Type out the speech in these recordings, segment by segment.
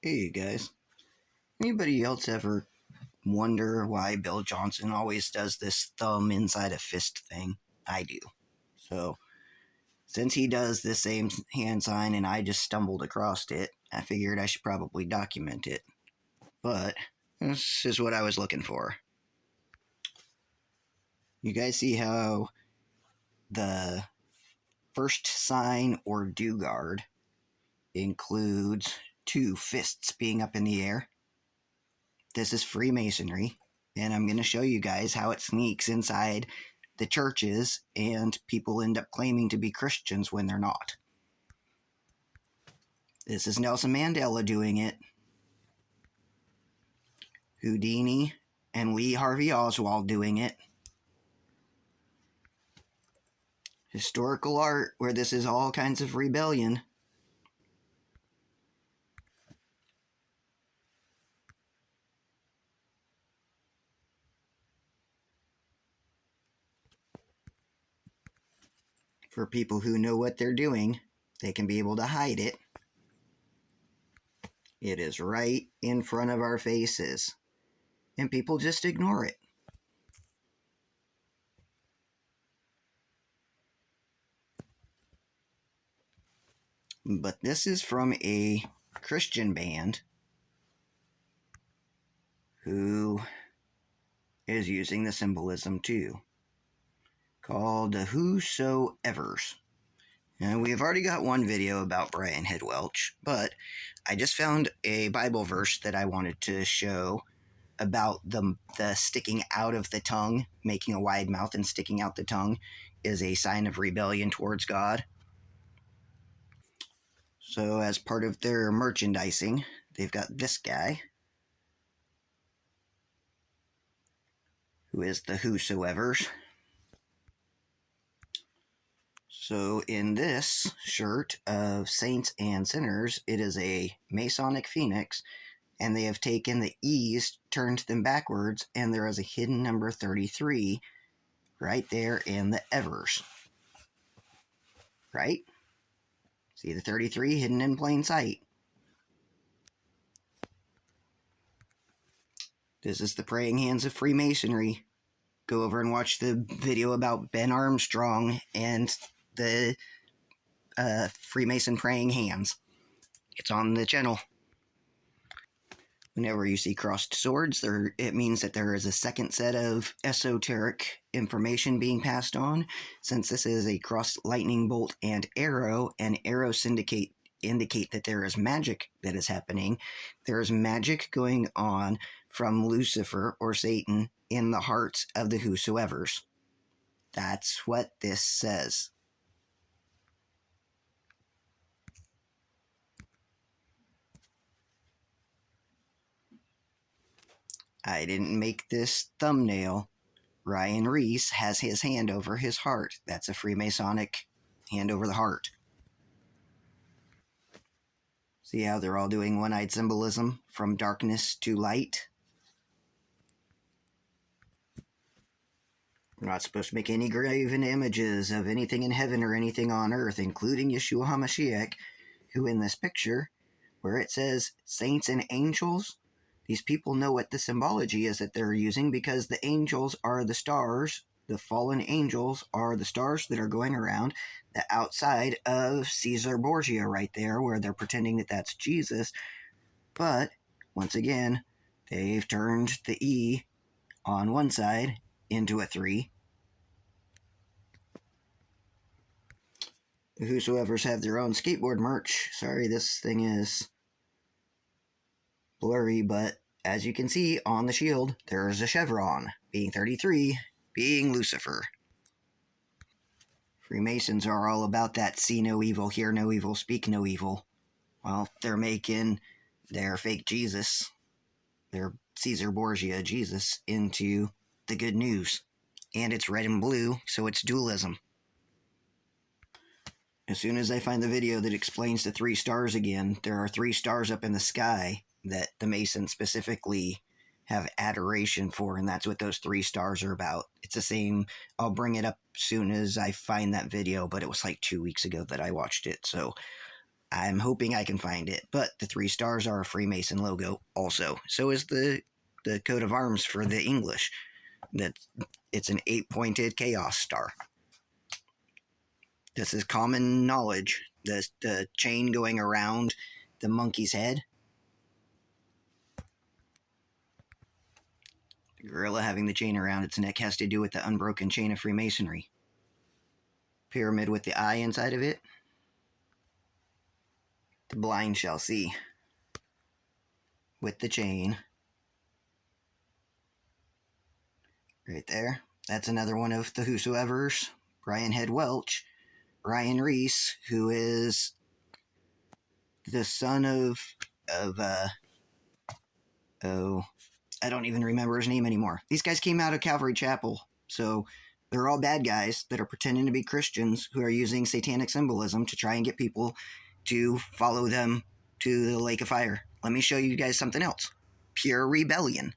Hey, you guys. Anybody else ever wonder why Bill Johnson always does this thumb inside a fist thing? I do. So, since he does the same hand sign and I just stumbled across it, I figured I should probably document it. But, this is what I was looking for. You guys see how the first sign or do guard includes two fists being up in the air? This is Freemasonry, and I'm going to show you guys how it sneaks inside the churches and people end up claiming to be Christians when they're not. This is Nelson Mandela doing it. Houdini and Lee Harvey Oswald doing it. Historical art where this is all kinds of rebellion. For people who know what they're doing, they can be able to hide it. It is right in front of our faces, and people just ignore it. But this is from a Christian band who is using the symbolism too, called the Whosoevers. And we have already got one video about Brian Head Welch, but I just found a Bible verse that I wanted to show about the sticking out of the tongue, making a wide mouth and sticking out the tongue is a sign of rebellion towards God. So as part of their merchandising, they've got this guy, who is the Whosoevers. So in this shirt of Saints and Sinners, it is a Masonic phoenix, and they have taken the E's, turned them backwards, and there is a hidden number 33 right there in the Evers. Right? See the 33 hidden in plain sight. This is the praying hands of Freemasonry. Go over and watch the video about Ben Armstrong and the Freemason praying hands. It's on the channel. Whenever you see crossed swords, it means that there is a second set of esoteric information being passed on. Since this is a crossed lightning bolt and arrows indicate that there is magic that is happening. There is magic going on from Lucifer or Satan in the hearts of the Whosoevers. That's what this says. I didn't make this thumbnail. Ryan Reese has his hand over his heart. That's a Freemasonic hand over the heart. See how they're all doing one-eyed symbolism from darkness to light? We're not supposed to make any graven images of anything in heaven or anything on earth, including Yeshua HaMashiach, who in this picture, where it says saints and angels, these people know what the symbology is that they're using because the angels are the stars. The fallen angels are the stars that are going around the outside of Caesar Borgia right there, where they're pretending that that's Jesus. But, once again, they've turned the E on one side into a 3. The Whosoevers have their own skateboard merch. Sorry, this thing is blurry, but as you can see on the shield, there is a chevron, being 33, being Lucifer. Freemasons are all about that see no evil, hear no evil, speak no evil. Well, they're making their fake Jesus, their Caesar Borgia Jesus, into the good news. And it's red and blue, so it's dualism. As soon as I find the video that explains the 3 stars again, there are 3 stars up in the sky that the Masons specifically have adoration for, and that's what those 3 stars are about. It's the same. I'll bring it up soon as I find that video, but it was like 2 weeks ago that I watched it, so I'm hoping I can find it. But the 3 stars are a Freemason logo also. So is the coat of arms for the English. It's an 8-pointed chaos star. This is common knowledge. The chain going around the monkey's head. The gorilla having the chain around its neck has to do with the unbroken chain of Freemasonry. Pyramid with the eye inside of it. The blind shall see. With the chain. Right there. That's another one of the whosoevers. Brian Head Welch. Ryan Reese, who is the son of I don't even remember his name anymore. These guys came out of Calvary Chapel, so they're all bad guys that are pretending to be Christians who are using satanic symbolism to try and get people to follow them to the lake of fire. Let me show you guys something else. Pure rebellion.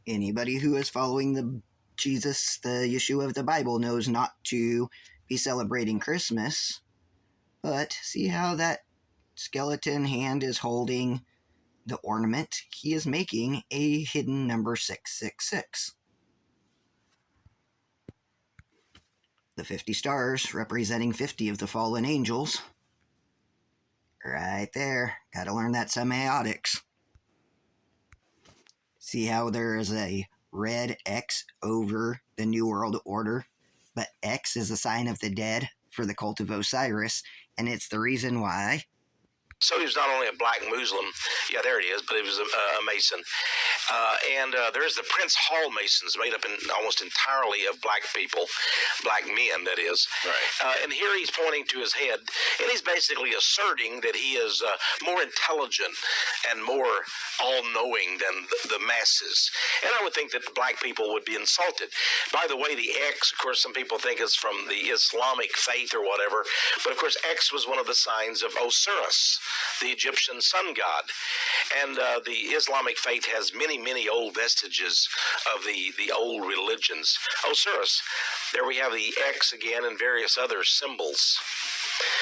Anybody who is following the Jesus, the Yeshua of the Bible, knows not to be celebrating Christmas. But see how that skeleton hand is holding the ornament? He is making a hidden number 666. The 50 stars representing 50 of the fallen angels. Right there. Gotta learn that semiotics. See how there is a red X over the New World Order? But X is a sign of the dead for the cult of Osiris, and it's the reason why. So he was not only a black Muslim, yeah, there it is, but he was a Mason. There's the Prince Hall Masons, made up almost entirely of black people, black men, that is. Right. And here he's pointing to his head, and he's basically asserting that he is more intelligent and more all-knowing than the masses. And I would think that black people would be insulted. By the way, the X, of course, some people think is from the Islamic faith or whatever, but of course X was one of the signs of Osiris, the Egyptian sun god. And the Islamic faith has many, many old vestiges of the old religions. Osiris, there we have the X again and various other symbols.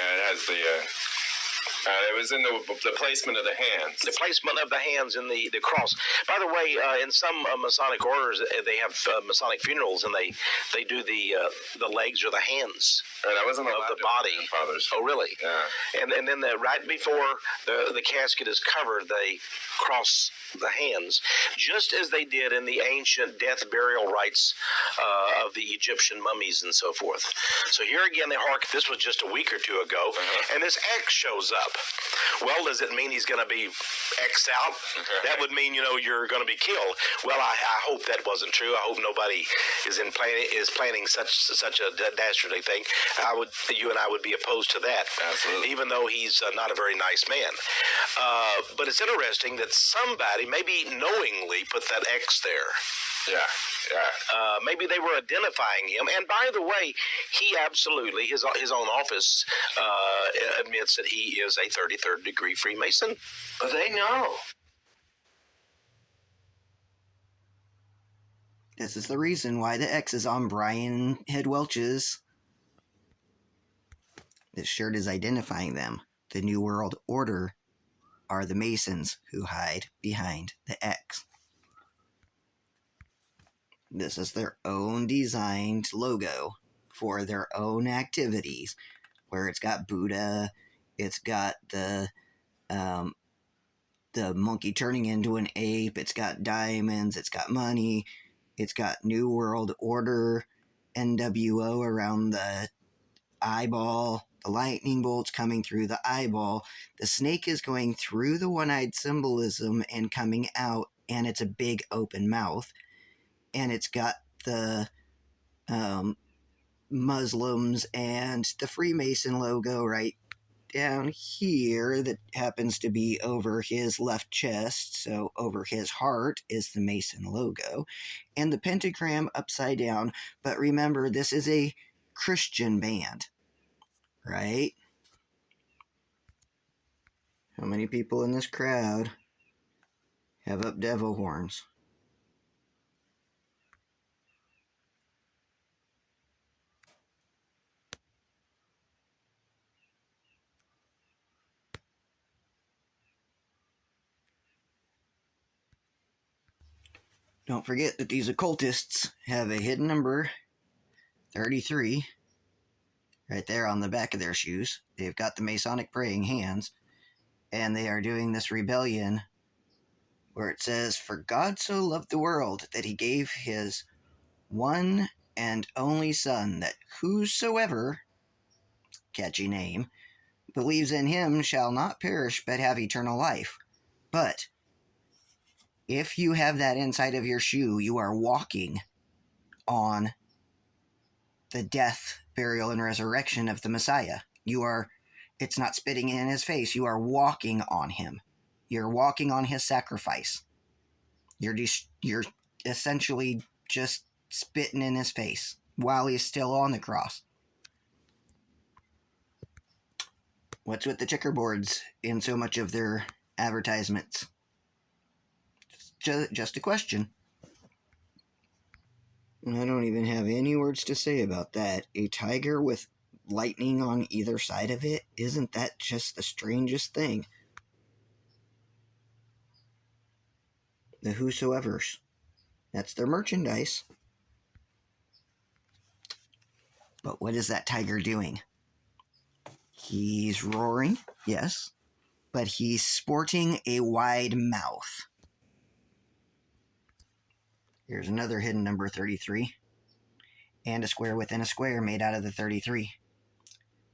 And it has it was in the placement of the hands. The placement of the hands in the cross. By the way, in some Masonic orders, they have Masonic funerals, and they do the legs or the hands I wasn't of the body. Fathers. Oh, really? Yeah. And then right before the casket is covered, they cross the hands, just as they did in the ancient death burial rites of the Egyptian mummies and so forth. So here again, this was just a week or two ago, and this X shows up. Well, does it mean he's going to be X'd out? That would mean, you're going to be killed. Well, I hope that wasn't true. I hope nobody is planning such a dastardly thing. You and I would be opposed to that. Absolutely. Even though he's not a very nice man. But it's interesting that somebody maybe knowingly put that X there. Yeah. Maybe they were identifying him. And by the way, he absolutely, his own office admits that he is a 33rd degree Freemason. But they know. This is the reason why the X is on Brian Head Welch's. This shirt is identifying them. The New World Order are the Masons who hide behind the X. This is their own designed logo for their own activities, where it's got Buddha, it's got the monkey turning into an ape, it's got diamonds, it's got money, it's got New World Order, NWO around the eyeball, the lightning bolts coming through the eyeball, the snake is going through the one-eyed symbolism and coming out, and it's a big open mouth. And it's got the Muslims and the Freemason logo right down here that happens to be over his left chest. So over his heart is the Mason logo. And the pentagram upside down. But remember, this is a Christian band, right? How many people in this crowd have up devil horns? Don't forget that these occultists have a hidden number 33 right there on the back of their shoes. They've got the Masonic praying hands, and they are doing this rebellion where it says, "For God so loved the world that he gave his one and only Son, that whosoever," catchy name, "believes in him shall not perish but have eternal life." But if you have that inside of your shoe, you are walking on the death, burial, and resurrection of the Messiah. It's not spitting in his face. You are walking on him. You're walking on his sacrifice. You're essentially just spitting in his face while he's still on the cross. What's with the checkerboards in so much of their advertisements? Just a question. I don't even have any words to say about that. A tiger with lightning on either side of it? Isn't that just the strangest thing? The whosoevers. That's their merchandise. But what is that tiger doing? He's roaring, yes, but he's sporting a wide mouth. Here's another hidden number 33. And a square within a square made out of the 33.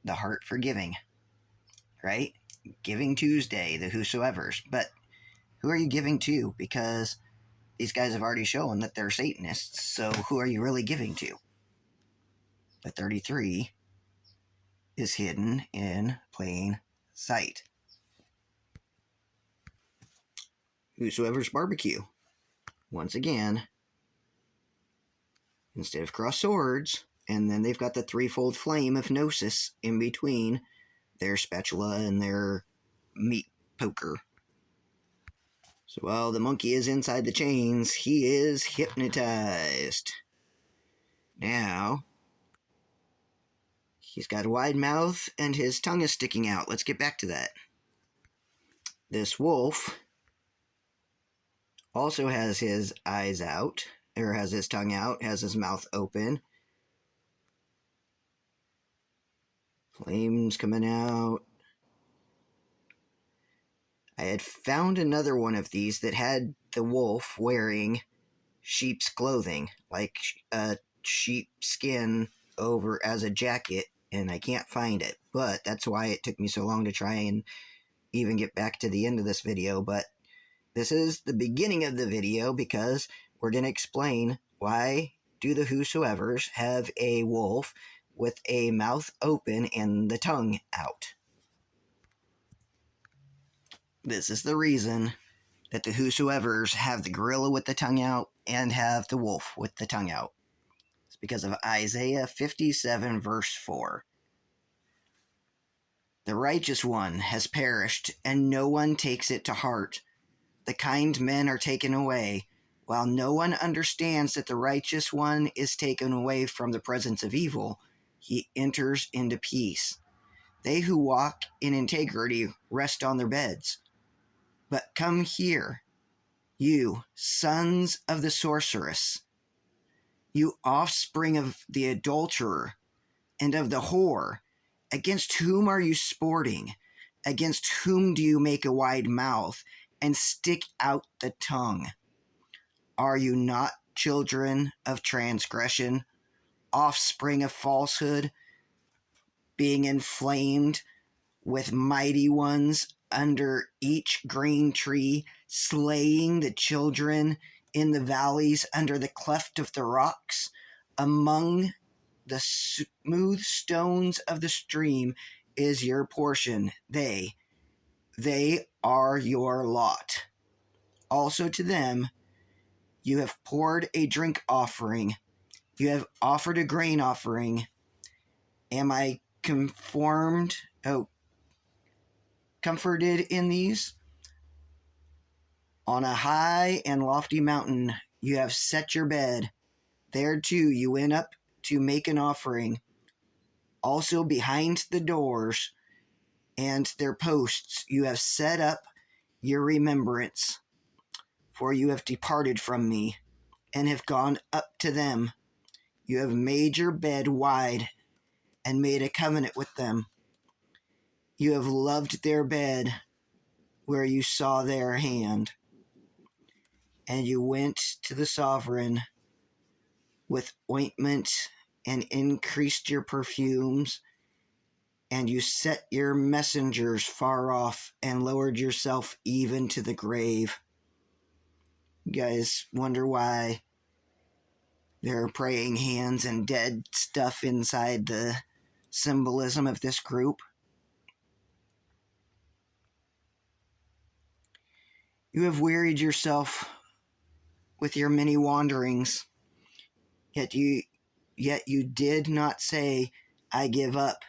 The heart for giving. Right? Giving Tuesday, the whosoevers. But who are you giving to? Because these guys have already shown that they're Satanists, so who are you really giving to? The 33 is hidden in plain sight. Whosoever's barbecue. Once again, instead of crossed swords, and then they've got the threefold flame of Gnosis in between their spatula and their meat poker. So while the monkey is inside the chains, he is hypnotized. Now, he's got a wide mouth and his tongue is sticking out. Let's get back to that. This wolf also has his eyes out, or has his tongue out, has his mouth open. Flames coming out. I had found another one of these that had the wolf wearing sheep's clothing, like a sheep skin over as a jacket, and I can't find it. But that's why it took me so long to try and even get back to the end of this video. But this is the beginning of the video because we're going to explain why do the whosoevers have a wolf with a mouth open and the tongue out. This is the reason that the whosoevers have the gorilla with the tongue out and have the wolf with the tongue out. It's because of Isaiah 57 verse 4. The righteous one has perished, and no one takes it to heart. The kind men are taken away, while no one understands that the righteous one is taken away from the presence of evil. He enters into peace. They who walk in integrity rest on their beds. But come here, you sons of the sorceress, you offspring of the adulterer and of the whore. Against whom are you sporting? Against whom do you make a wide mouth and stick out the tongue? Are you not children of transgression, offspring of falsehood, being inflamed with mighty ones under each green tree, slaying the children in the valleys under the cleft of the rocks, among the smooth stones of the stream is your portion. They are your lot. Also to them you have poured a drink offering. You have offered a grain offering. Am I comforted in these? On a high and lofty mountain you have set your bed. There too you went up to make an offering. Also behind the doors and their posts you have set up your remembrance. For you have departed from me. and have gone up to them. You have made your bed wide and made a covenant with them. You have loved their bed where you saw their hand. And you went to the sovereign with ointment and increased your perfumes, and you set your messengers far off and lowered yourself even to the grave. You guys wonder why there are praying hands and dead stuff inside the symbolism of this group? You have wearied yourself with your many wanderings, yet you did not say, I give up.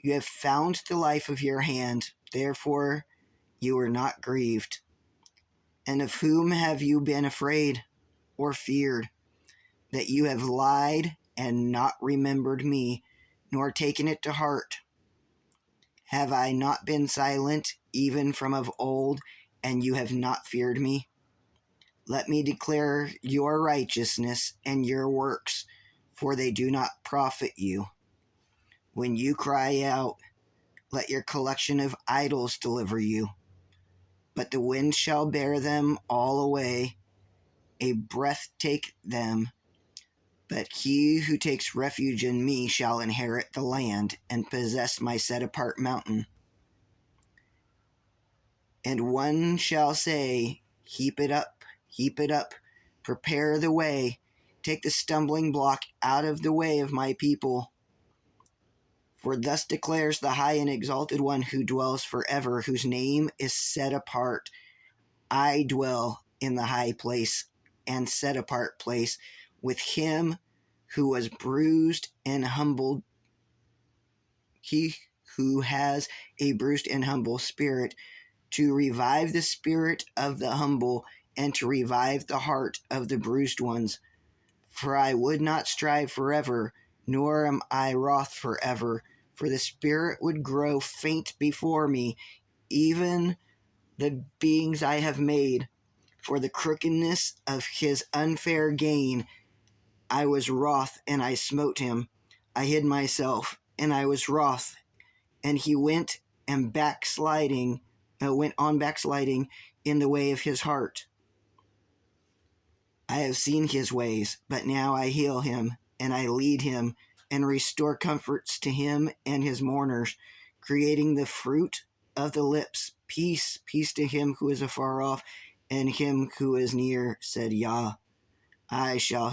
You have found the life of your hand, therefore you are not grieved. And of whom have you been afraid or feared? That you have lied and not remembered me, nor taken it to heart. Have I not been silent, even from of old, and you have not feared me? Let me declare your righteousness and your works, for they do not profit you. When you cry out, let your collection of idols deliver you. But the wind shall bear them all away, a breath take them. But he who takes refuge in me shall inherit the land and possess my set-apart mountain. And one shall say, heap it up, prepare the way, take the stumbling block out of the way of my people. For thus declares the high and exalted one who dwells forever, whose name is set apart. I dwell in the high place and set apart place with him who was bruised and humbled, he who has a bruised and humble spirit, to revive the spirit of the humble and to revive the heart of the bruised ones. For I would not strive forever, nor am I wroth forever, for the spirit would grow faint before me, even the beings I have made. For the crookedness of his unfair gain, I was wroth, and I smote him. I hid myself, and I was wroth, and he went on backsliding in the way of his heart. I have seen his ways, but now I heal him, and I lead him, and restore comforts to him and his mourners, creating the fruit of the lips. Peace, peace to him who is afar off, and him who is near, said Yah. I shall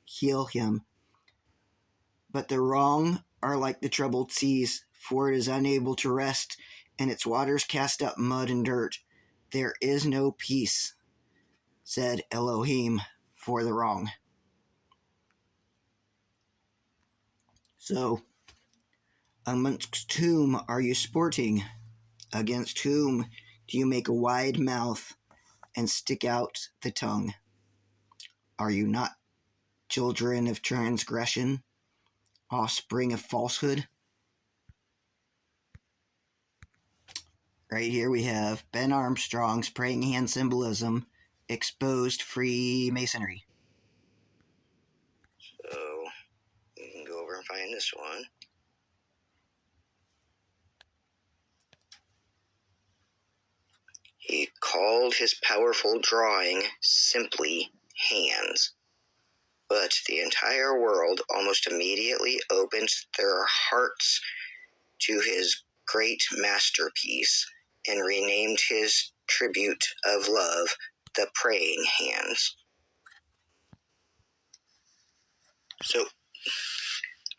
heal him. But the wrong are like the troubled seas, for it is unable to rest, and its waters cast up mud and dirt. There is no peace, said Elohim, for the wrong. So, amongst whom are you sporting? Against whom do you make a wide mouth and stick out the tongue? Are you not children of transgression, offspring of falsehood? Right here we have Ben Armstrong's praying hand symbolism, exposed Freemasonry. So, we can go over and find this one. He called his powerful drawing simply hands. But the entire world almost immediately opened their hearts to his great masterpiece and renamed his tribute of love the praying hands. So,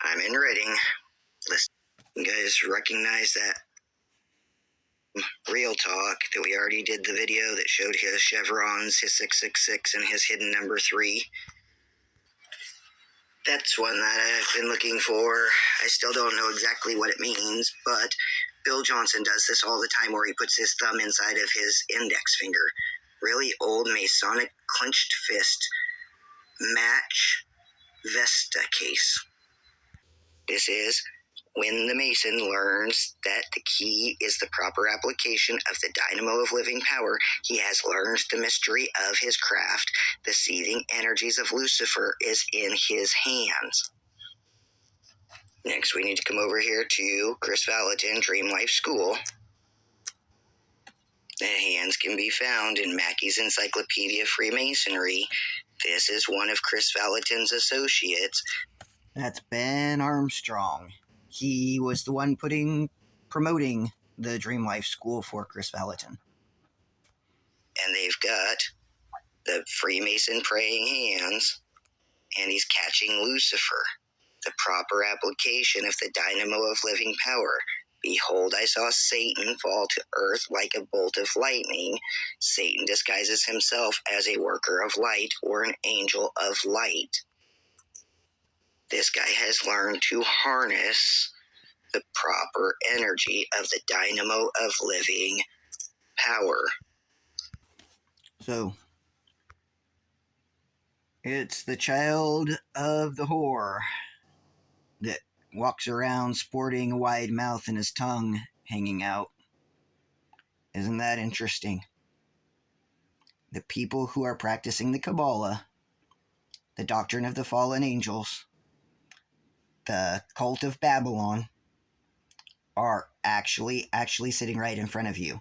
I'm in Reading. Listen, you guys recognize that real talk that we already did the video that showed his chevrons, his 666, and his hidden number 3? That's one that I've been looking for. I still don't know exactly what it means, but Bill Johnson does this all the time where he puts his thumb inside of his index finger. Really old Masonic clenched fist. Match Vesta case. This is When the Mason learns that the key is the proper application of the dynamo of living power, he has learned the mystery of his craft. The seething energies of Lucifer is in his hands. Next, we need to come over here to Chris Valentin, Dream Life School. The hands can be found in Mackey's Encyclopedia of Freemasonry. This is one of Chris Valentin's associates. That's Ben Armstrong. He was the one promoting the Dream Life School for Chris Valentin. And they've got the Freemason praying hands, and he's catching Lucifer, the proper application of the dynamo of living power. Behold, I saw Satan fall to earth like a bolt of lightning. Satan disguises himself as a worker of light or an angel of light. This guy has learned to harness the proper energy of the dynamo of living power. So, it's the child of the whore that walks around sporting a wide mouth and his tongue hanging out. Isn't that interesting? The people who are practicing the Kabbalah, the doctrine of the fallen angels, the cult of Babylon, are actually sitting right in front of you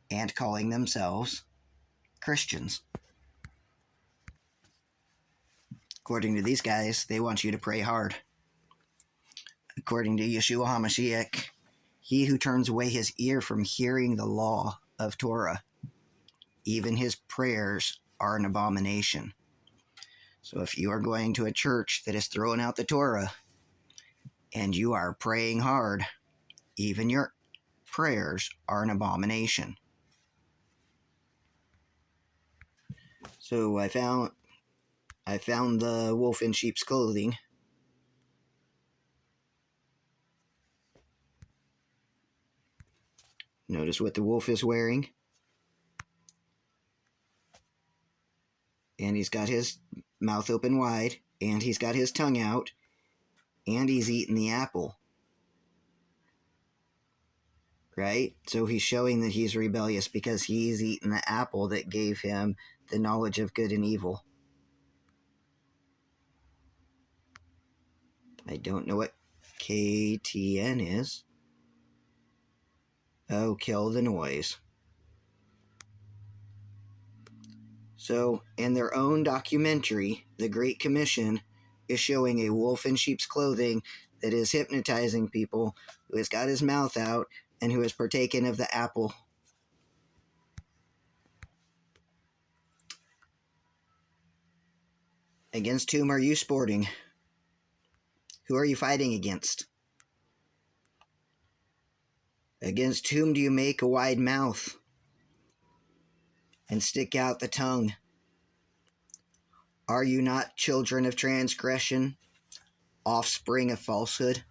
and calling themselves Christians. According to these guys, they want you to pray hard. According to Yeshua HaMashiach, he who turns away his ear from hearing the law of Torah, even his prayers are an abomination. So if you are going to a church that is throwing out the Torah and you are praying hard, even your prayers are an abomination. So I found the wolf in sheep's clothing. Notice what the wolf is wearing. And he's got his mouth open wide, and he's got his tongue out, and he's eating the apple. Right? So he's showing that he's rebellious because he's eaten the apple that gave him the knowledge of good and evil. I don't know what KTN is. Oh, kill the noise. So, in their own documentary, The Great Commission is showing a wolf in sheep's clothing that is hypnotizing people, who has got his mouth out, and who has partaken of the apple. Against whom are you sporting? Who are you fighting against? Against whom do you make a wide mouth and stick out the tongue? Are you not children of transgression, offspring of falsehood?